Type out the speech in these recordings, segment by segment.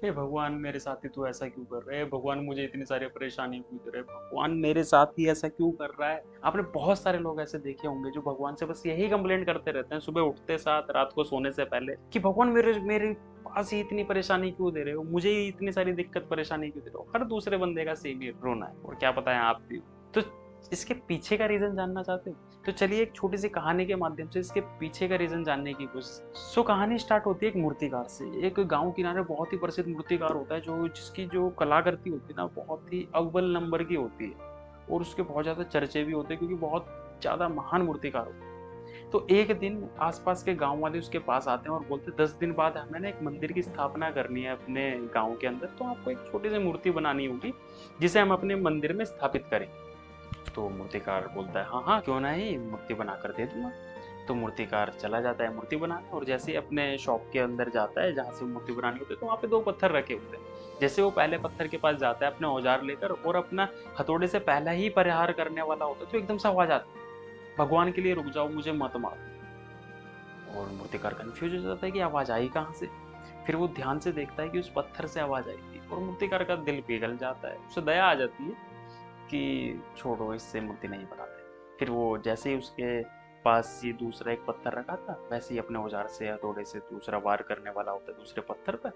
हे भगवान मेरे साथ ही तू ऐसा क्यों कर रहा है, भगवान मुझे इतनी सारी परेशानी क्यों दे रहा है, भगवान मेरे साथ ही ऐसा क्यों कर रहा है। आपने बहुत सारे लोग ऐसे देखे होंगे जो भगवान से बस यही कंप्लेंट करते रहते हैं सुबह उठते साथ, रात को सोने से पहले, कि भगवान मेरे मेरे पास ही इतनी परेशानी क्यों दे रहे हो, मुझे ही इतनी सारी दिक्कत परेशानी क्यों दे रहे हो। हर दूसरे बंदे का सेम ही रोना है, और क्या पता है आप भी। तो इसके पीछे का रीजन जानना चाहते हो, तो चलिए एक छोटी सी कहानी के माध्यम से इसके पीछे का रीजन जानने की कोशिश। सो कहानी स्टार्ट होती है एक मूर्तिकार से। एक गांव किनारे बहुत ही प्रसिद्ध मूर्तिकार होता है, जो जिसकी जो कलाकृति होती है ना, बहुत ही अव्वल नंबर की होती है, और उसके बहुत ज्यादा चर्चे भी होते हैं क्योंकि बहुत ज्यादा महान मूर्तिकार होता है। तो एक दिन आसपास के गांव वाले उसके पास आते हैं और बोलते 10 दिन बाद हमें ना एक मंदिर की स्थापना करनी है अपने गांव के अंदर, तो आपको एक छोटी सी मूर्ति बनानी होगी जिसे हम अपने मंदिर में स्थापित करेंगे। तो मूर्तिकार बोलता है हाँ हाँ क्यों ना ही, मूर्ति बनाकर दे दूंगा। तो मूर्तिकार चला जाता है मूर्ति बनाने, और जैसे ही अपने शॉप के अंदर जाता है जहाँ से मूर्ति बनानी होती है, तो वहाँ पे दो पत्थर रखे होते हैं। जैसे वो पहले पत्थर के पास जाता है अपने औजार लेकर, और अपना हथौड़े से पहला ही प्रहार करने वाला होता है, तो एकदम से आवाज आती है, भगवान के लिए रुक जाओ, मुझे मत मारो। और मूर्तिकार कंफ्यूज हो जाता है कि आवाज आई कहाँ से। फिर वो ध्यान से देखता है कि उस पत्थर से आवाज आई थी, और मूर्तिकार का दिल पिघल जाता है, उसे दया आ जाती है कि छोड़ो, इससे मूर्ति नहीं बनाते। फिर वो जैसे ही उसके पास ये दूसरा एक पत्थर रखा था, वैसे ही अपने औजार से हथौड़े से दूसरा वार करने वाला होता है दूसरे पत्थर पर।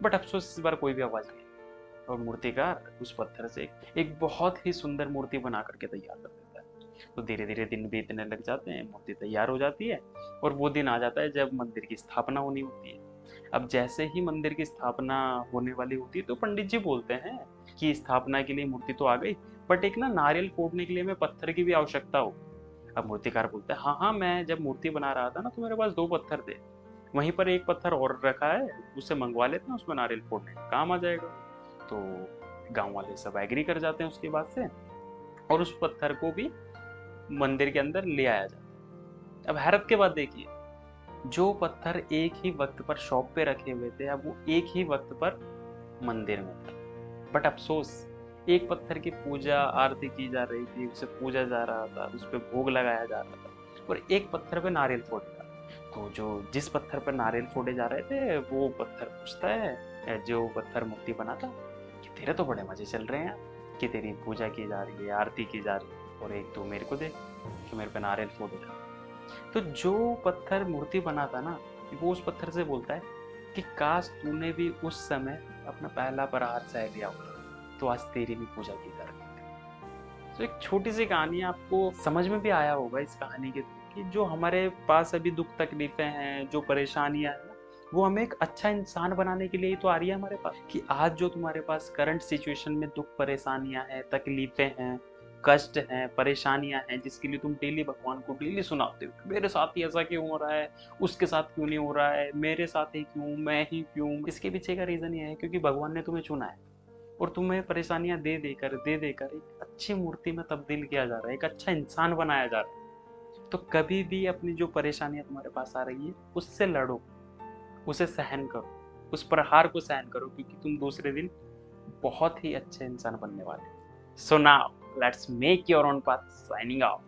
बट अफसोस इस बार कोई भी आवाज नहीं, और मूर्तिकार उस पत्थर से एक बहुत ही सुंदर मूर्ति बना करके तैयार कर देता है। तो धीरे धीरे दिन बीतने लग जाते हैं, मूर्ति तैयार हो जाती है, और वो दिन आ जाता है जब मंदिर की स्थापना होनी होती है। अब जैसे ही मंदिर की स्थापना होने वाली होती है, तो पंडित जी बोलते हैं कि स्थापना के लिए मूर्ति तो आ गई, बट एक ना नारियल फोड़ने के लिए हमें पत्थर की भी आवश्यकता हो। अब मूर्तिकार बोलता है हाँ हाँ, मैं जब मूर्ति बना रहा था ना, तो मेरे पास दो पत्थर थे, वहीं पर एक पत्थर और रखा है, उससे मंगवा लेते हैं, उसमें नारियल फोड़ने का काम आ जाएगा। तो गांव वाले सब एग्री कर जाते हैं उसकी बात से, और उस पत्थर को भी मंदिर के अंदर ले आया जाता है। अब हैरत के बाद देखिए, जो पत्थर एक ही वक्त पर शॉप पे रखे हुए थे, अब वो एक ही वक्त पर मंदिर में थे। बट अफसोस, एक पत्थर की पूजा आरती की जा रही थी, उसे पूजा जा रहा था, उस पर भोग लगाया जा रहा था, और एक पत्थर पे नारियल फोड़ा था। तो जो जिस पत्थर पर नारियल फोड़े जा रहे थे, वो पत्थर पूछता है जो पत्थर मूर्ति बना था कि तेरे तो बड़े मजे चल रहे हैं यार, कि तेरी पूजा की जा रही है, आरती की जा रही है, और एक तो मेरे को दे कि मेरे पे नारियल फोड़े था। तो जो पत्थर मूर्ति बना था ना, वो उस पत्थर से बोलता है कि काश तूने भी उस समय अपना पहला प्रहार सह लिया होता, तो आज तेरी भी पूजा की जा रही थी। तो एक छोटी सी कहानी, आपको समझ में भी आया होगा इस कहानी के थ्रू कि जो हमारे पास अभी दुख तकलीफें हैं, जो परेशानियां हैं ना, वो हमें एक अच्छा इंसान बनाने के लिए ही तो आ रही है हमारे पास। कि आज जो तुम्हारे पास करंट सिचुएशन में दुख परेशानियां हैं, तकलीफें हैं, कष्ट हैं, परेशानियां हैं, जिसके लिए तुम डेली भगवान को डेली सुनाते हो, मेरे साथ ही ऐसा क्यों हो रहा है, उसके साथ क्यों नहीं हो रहा है, मेरे साथ ही क्यों, मैं ही क्यों। इसके पीछे का रीजन ये है क्योंकि भगवान ने तुम्हें चुना है, और तुम्हें परेशानियां दे देकर एक अच्छी मूर्ति में तब्दील किया जा रहा है, एक अच्छा इंसान बनाया जा रहा है। तो कभी भी अपनी जो परेशानियां तुम्हारे पास आ रही है, उससे लड़ो, उसे सहन करो, उस प्रहार को सहन करो, क्योंकि तुम दूसरे दिन बहुत ही अच्छे इंसान बनने वाले हो। So now let's make your own path. Signing off.